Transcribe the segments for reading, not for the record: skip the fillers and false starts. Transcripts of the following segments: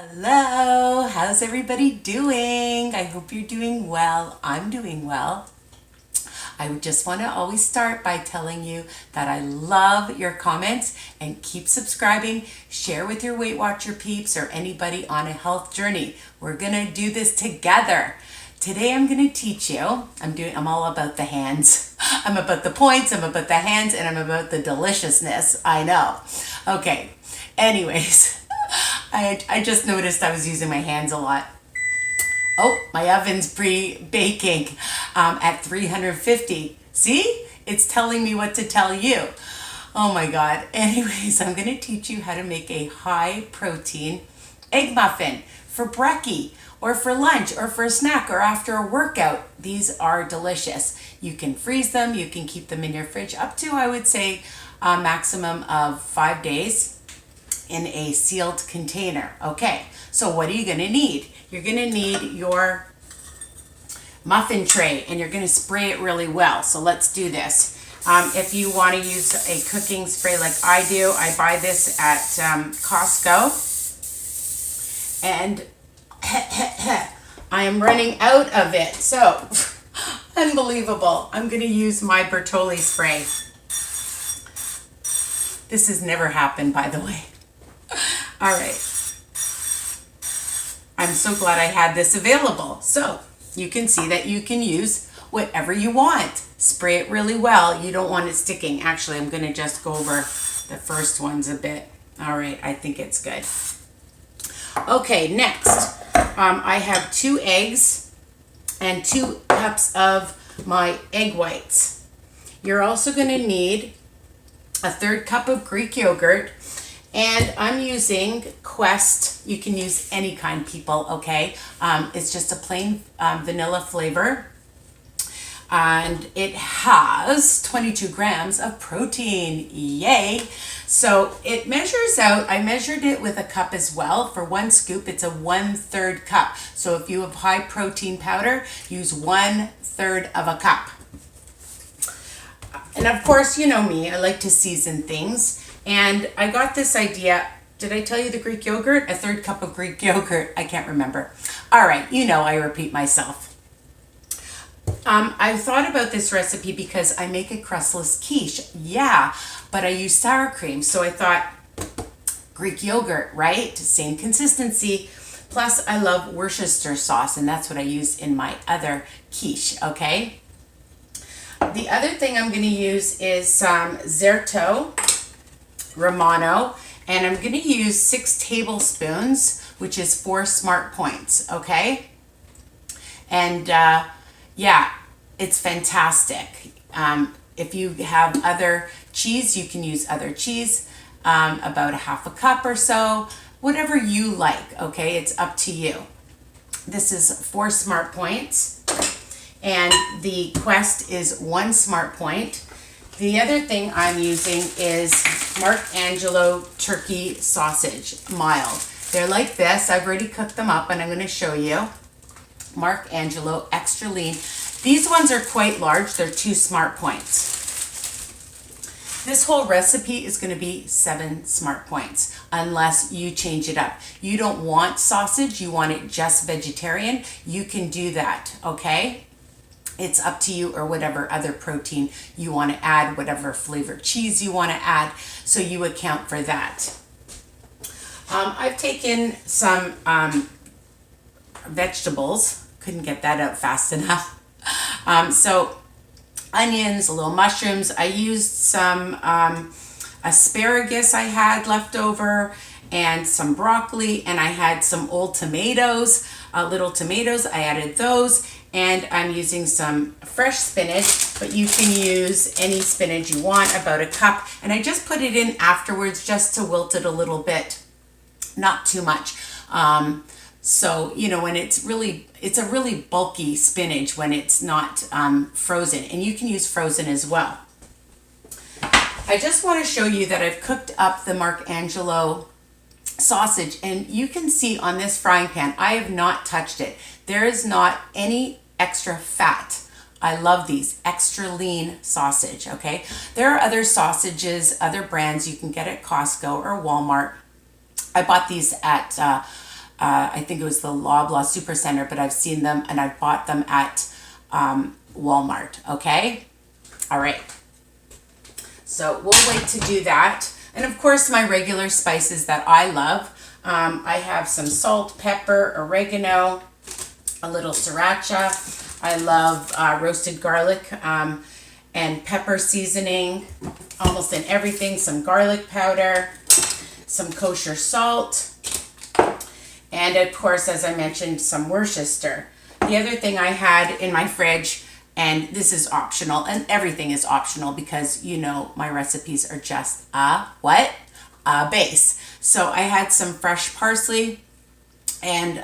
Hello, how's everybody doing? I hope you're doing well. I'm doing well. I would just want to always start by telling you that I love your comments and keep subscribing. Share with your Weight Watcher peeps or anybody on a health journey. We're going to do this together. Today I'm going to teach you. I'm all about the hands. I'm about the points, I'm about the hands, and I'm about the deliciousness. I know. Okay. Anyways, I just noticed I was using my hands a lot. Oh, my oven's pre-baking at 350. See? It's telling me what to tell you. Oh my God. Anyways, I'm going to teach you how to make a high protein egg muffin for brekkie or for lunch or for a snack or after a workout. These are delicious. You can freeze them. You can keep them in your fridge up to, I would say, a maximum of 5 days in a sealed container. Okay, so what are you gonna need? You're gonna need your muffin tray and you're gonna spray it really well. So let's do this. If you wanna use a cooking spray like I do, I buy this at Costco. And I am running out of it. So, unbelievable. I'm gonna use my Bertolli spray. This has never happened, by the way. All right. I'm so glad I had this available. So you can see that you can use whatever you want. Spray it really well. You don't want it sticking. Actually, I'm going to just go over the first ones a bit. All right, I think it's good. Okay, next, I have 2 eggs and 2 cups of my egg whites. You're also going to need a 1/3 cup of Greek yogurt. And I'm using Quest. You can use any kind, people, okay? It's just a plain vanilla flavor. And it has 22 grams of protein. Yay! So it measures out, I measured it with a cup as well. For 1 scoop, it's a 1/3 cup. So if you have high protein powder, use 1/3 of a cup. And of course, you know me, I like to season things. And I got this idea. Did I tell you the Greek yogurt? A 1/3 cup of Greek yogurt. I can't remember. All right, you know I repeat myself. I thought about this recipe because I make a crustless quiche. Yeah, but I use sour cream. So I thought Greek yogurt, right? Same consistency. Plus, I love Worcestershire sauce, and that's what I use in my other quiche, okay? The other thing I'm going to use is some ZERTO Romano, and I'm going to use 6 tablespoons, which is 4 smart points, okay? And yeah, it's fantastic. If you have other cheese, you can use other cheese, about 1/2 cup or so, whatever you like, okay? It's up to you. This is 4 smart points, and the Quest is 1 smart point. The other thing I'm using is MARC turkey sausage, mild. They're like this. I've already cooked them up and I'm going to show you. MARC extra lean. These ones are quite large. They're 2 smart points. This whole recipe is going to be 7 smart points unless you change it up. You don't want sausage. You want it just vegetarian. You can do that, okay? It's up to you, or whatever other protein you want to add, whatever flavored cheese you want to add, so you account for that. I've taken some vegetables. Couldn't get that out fast enough. So onions, a little mushrooms. I used some asparagus I had left over, and some broccoli, and I had some old tomatoes, little tomatoes. I added those. And I'm using some fresh spinach, but you can use any spinach you want, about 1 cup. And I just put it in afterwards just to wilt it a little bit, not too much. So, you know, when it's a really bulky spinach when it's not frozen. And you can use frozen as well. I just want to show you that I've cooked up the MARC sausage, and you can see on this frying pan, I have not touched it. There is not any extra fat. I love these extra lean sausage, okay? There are other sausages, other brands you can get at Costco or Walmart. I bought these at I think it was the Loblaw Supercenter, but I've seen them and I've bought them at Walmart, okay? All right. So we'll wait to do that. And of course, my regular spices that I love. I have some salt, pepper, oregano, a little sriracha. I love roasted garlic and pepper seasoning, almost in everything. Some garlic powder, some kosher salt, and of course, as I mentioned, some Worcester. The other thing I had in my fridge, and this is optional, and everything is optional because you know my recipes are just a base. So I had some fresh parsley and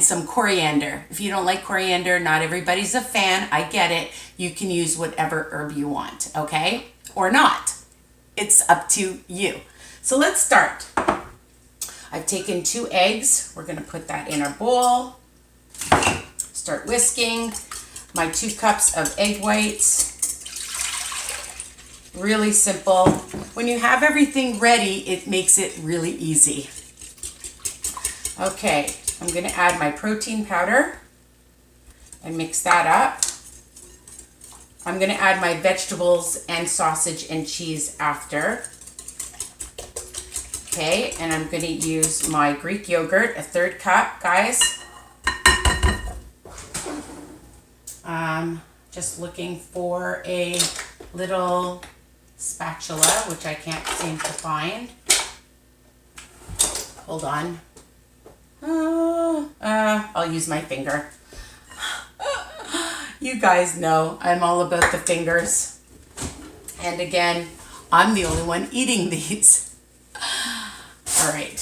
some coriander. If you don't like coriander, not everybody's a fan. I get it. You can use whatever herb you want, okay? Or not. It's up to you. So let's start. I've taken 2 eggs. We're going to put that in our bowl. Start whisking. My 2 cups of egg whites. Really simple. When you have everything ready, it makes it really easy. Okay, I'm going to add my protein powder and mix that up. I'm going to add my vegetables and sausage and cheese after. Okay, and I'm going to use my Greek yogurt, a 1/3 cup, guys. Just looking for a little spatula, which I can't seem to find. Hold on. I'll use my finger. You guys know I'm all about the fingers. And again, I'm the only one eating these. All right,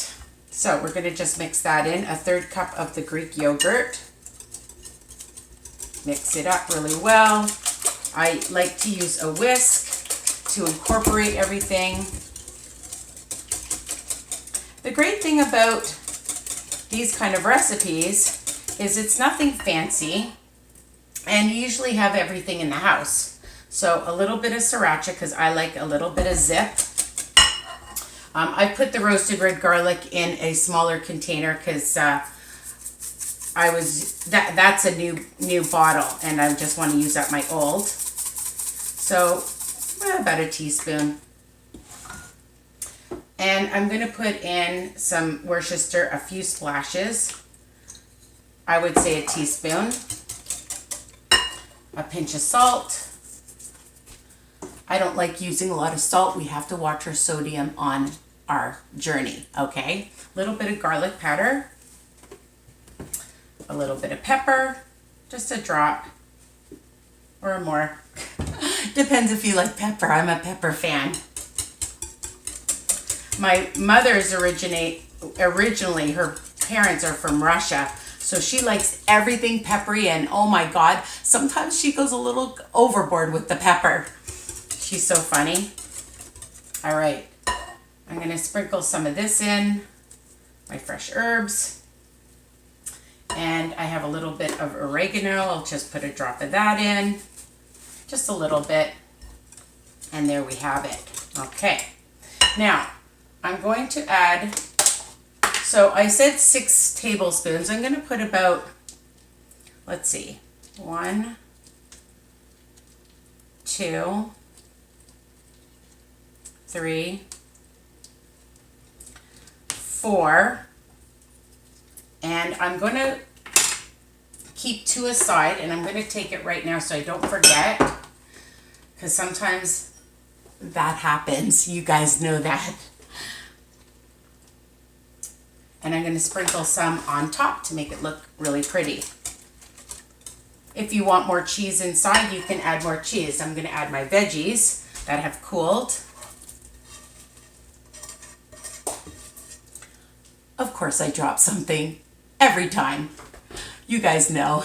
so we're going to just mix that in, a 1/3 cup of the Greek yogurt. Mix it up really well. I like to use a whisk to incorporate everything. The great thing about these kind of recipes is it's nothing fancy, and you usually have everything in the house. So a little bit of sriracha because I like a little bit of zip. I put the roasted red garlic in a smaller container because that's a new bottle and I just want to use up my old. So about a teaspoon. And I'm going to put in some Worcester, a few splashes. I would say a teaspoon. A pinch of salt. I don't like using a lot of salt. We have to watch our sodium on our journey, okay? A little bit of garlic powder. A little bit of pepper. Just a drop. Or more. Depends if you like pepper. I'm a pepper fan. My mother's originally, her parents are from Russia, so she likes everything peppery, and oh my God, sometimes she goes a little overboard with the pepper. She's so funny. All right, I'm gonna sprinkle some of this in, my fresh herbs, and I have a little bit of oregano. I'll just put a drop of that in, just a little bit, and there we have it. Okay, now I'm going to add, so I said 6 tablespoons. I'm going to put about, let's see, 1, 2, 3, 4, and I'm going to keep 2 aside, and I'm going to take it right now so I don't forget, because sometimes that happens. You guys know that. And I'm going to sprinkle some on top to make it look really pretty. If you want more cheese inside, you can add more cheese. I'm going to add my veggies that have cooled. Of course, I drop something every time. You guys know.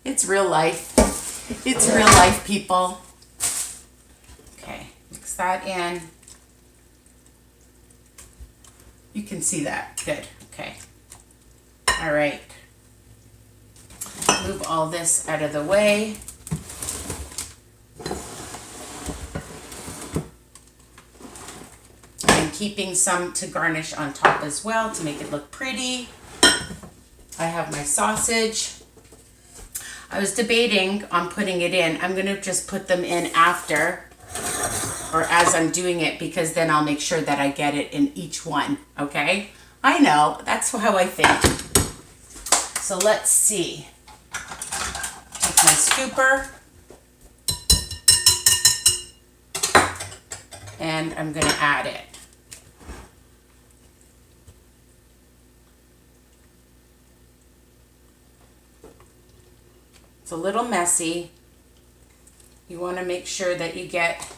It's real life. It's real life, people. Okay, mix that in. You can see that. Good. Okay. All right. Move all this out of the way. And keeping some to garnish on top as well to make it look pretty. I have my sausage. I was debating on putting it in. I'm gonna just put them in after or as I'm doing it, because then I'll make sure that I get it in each one, okay? I know, that's how I think. So let's see. Take my scooper. And I'm gonna add it. It's a little messy. You want to make sure that you get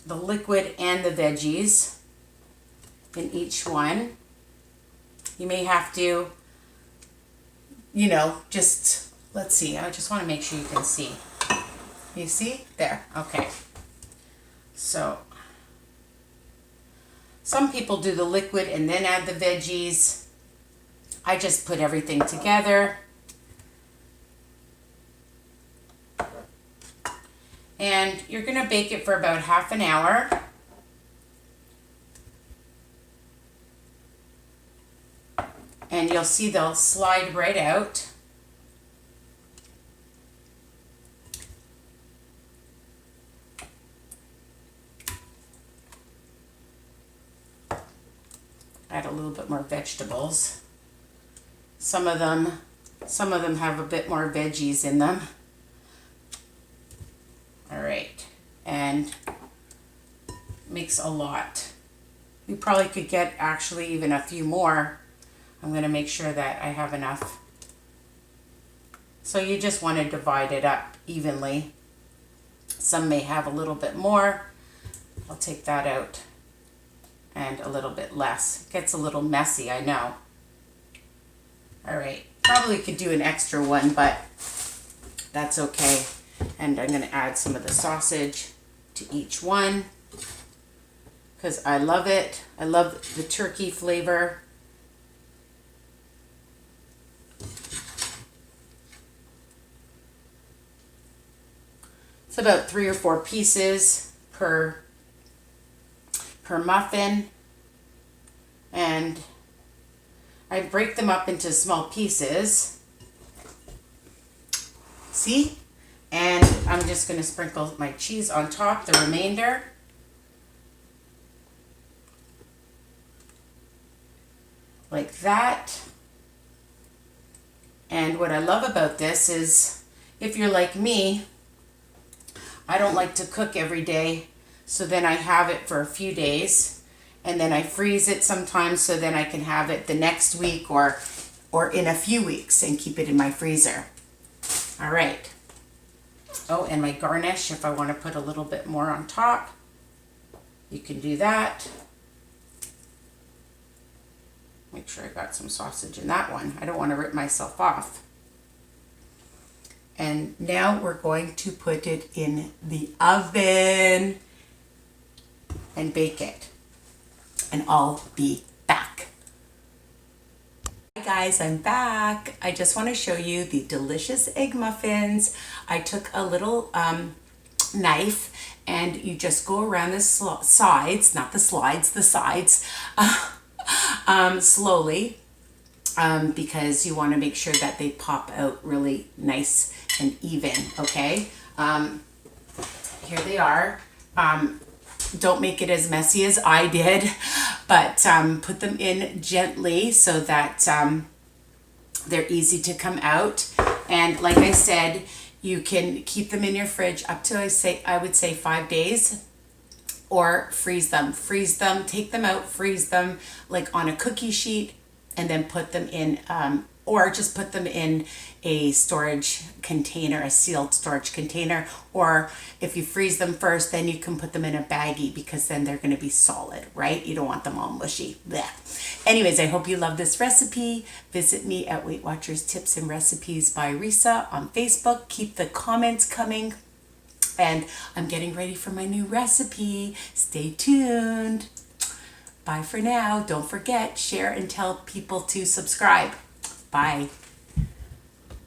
the liquid and the veggies in each one. You may have to, you know, just, let's see. I just want to make sure you can see. You see? There. Okay. So, some people do the liquid and then add the veggies. I just put everything together. And you're going to bake it for about half an hour. And you'll see they'll slide right out. Add a little bit more vegetables. Some of them have a bit more veggies in them. All right, and makes a lot. You probably could get actually even a few more. I'm going to make sure that I have enough. So you just want to divide it up evenly. Some may have a little bit more. I'll take that out. And a little bit less. It gets a little messy, I know. All right, probably could do an extra one, but that's okay. And I'm going to add some of the sausage to each one because I love it. I love the turkey flavor. It's about 3 or 4 pieces per muffin, and I break them up into small pieces. See? And I'm just going to sprinkle my cheese on top, the remainder. Like that. And what I love about this is, if you're like me, I don't like to cook every day, so then I have it for a few days, and then I freeze it sometimes so then I can have it the next week or in a few weeks and keep it in my freezer. All right. Oh, and my garnish, if I want to put a little bit more on top, you can do that. Make sure I got some sausage in that one. I don't want to rip myself off. And now we're going to put it in the oven and bake it. And I'll be back. Hi guys, I'm back. I just want to show you the delicious egg muffins. I took a little knife and you just go around the sides, not the slides, the sides, slowly, because you want to make sure that they pop out really nice and even, okay? Here they are. Don't make it as messy as I did, but put them in gently so that they're easy to come out. And like I said, you can keep them in your fridge up to, I would say 5 days, or freeze them. Freeze them, take them out, freeze them like on a cookie sheet, and then put them in, or just put them in a storage container, a sealed storage container. Or if you freeze them first, then you can put them in a baggie, because then they're going to be solid, right? You don't want them all mushy. Blech. Anyways, I hope you love this recipe. Visit me at Weight Watchers Tips and Recipes by Risa on Facebook. Keep the comments coming. And I'm getting ready for my new recipe. Stay tuned. Bye for now. Don't forget, share and tell people to subscribe. Bye.